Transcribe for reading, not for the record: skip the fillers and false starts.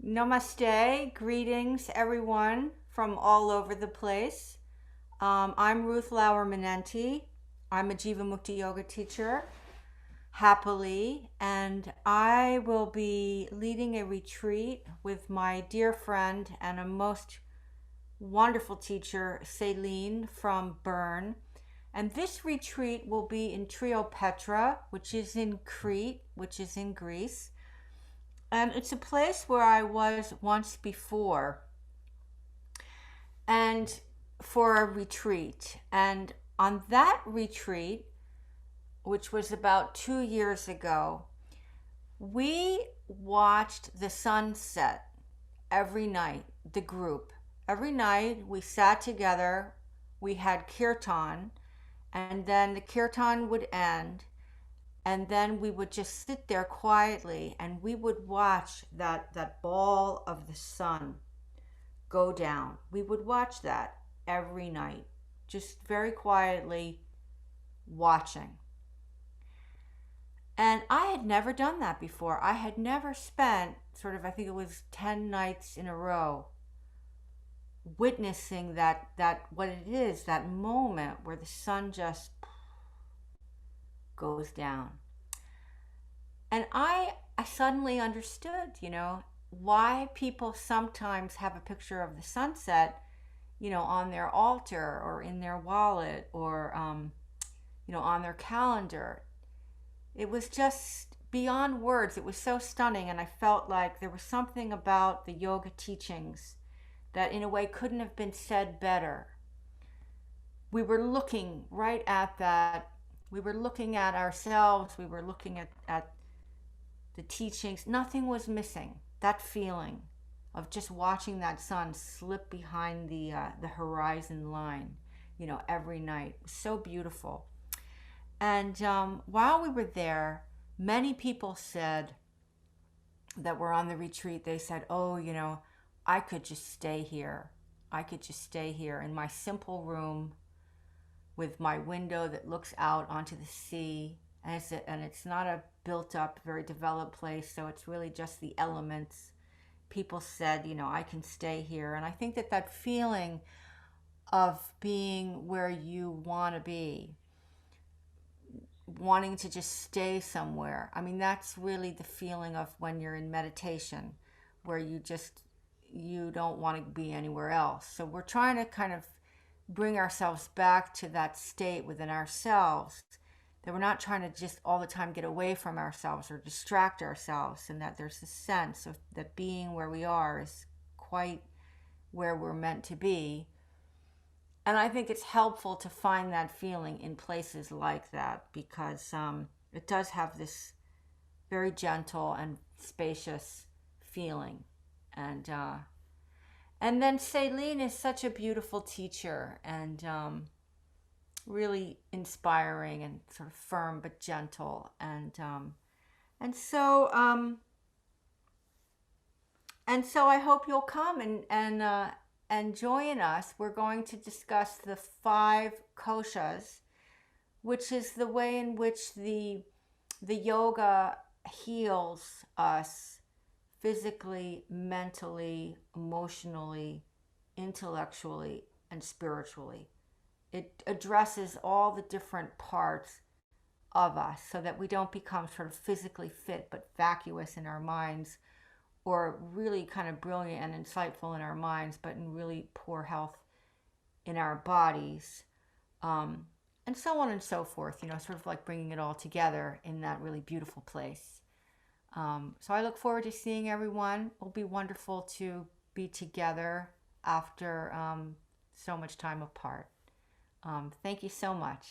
Namaste, greetings everyone from all over the place. I'm Ruth Lauer-Manenti. I'm a Jivamukti yoga teacher, happily, and I will be leading a retreat with my dear friend and a most wonderful teacher, Celine from Bern. And this retreat will be in Trio Petra, which is in Crete, which is in Greece. And it's a place where I was once before and for a retreat. And on that retreat, which was about 2 years ago, we watched the sunset every night, the group. Every night we sat together, we had kirtan, and then the kirtan would end, and then we would just sit there quietly and we would watch that ball of the sun go down. We would watch that every night, just very quietly watching. And I had never done that before. I had never spent I think it was 10 nights in a row witnessing that what it is, that moment where the sun just goes down. And I suddenly understood, why people sometimes have a picture of the sunset, on their altar or in their wallet or, on their calendar. It was just beyond words. It was so stunning. And I felt like there was something about the yoga teachings that in a way couldn't have been said better. We were looking right at that. We were looking at ourselves. We were looking at the teachings. Nothing was missing. That feeling of just watching that sun slip behind the horizon line, every night. It was so beautiful. And while we were there, many people said that were on the retreat, they said, oh, I could just stay here. I could just stay here in my simple room with my window that looks out onto the sea. And it's not a built up, very developed place, so it's really just the elements. People said, I can stay here. And I think that feeling of being where you want to be, wanting to just stay somewhere, I mean, that's really the feeling of when you're in meditation, where you don't want to be anywhere else. So we're trying to kind of bring ourselves back to that state within ourselves, that we're not trying to just all the time get away from ourselves or distract ourselves, and that there's a sense of that being where we are is quite where we're meant to be. And I think it's helpful to find that feeling in places like that, because it does have this very gentle and spacious feeling. And then Celine is such a beautiful teacher, and really inspiring and sort of firm but gentle, and so I hope you'll come and join us. We're going to discuss the 5 koshas, which is the way in which the yoga heals us physically, mentally, emotionally, intellectually, and spiritually. It addresses all the different parts of us so that we don't become sort of physically fit but vacuous in our minds, or really kind of brilliant and insightful in our minds but in really poor health in our bodies, and so on and so forth, sort of like bringing it all together in that really beautiful place. So I look forward to seeing everyone. It'll be wonderful to be together after so much time apart. Thank you so much.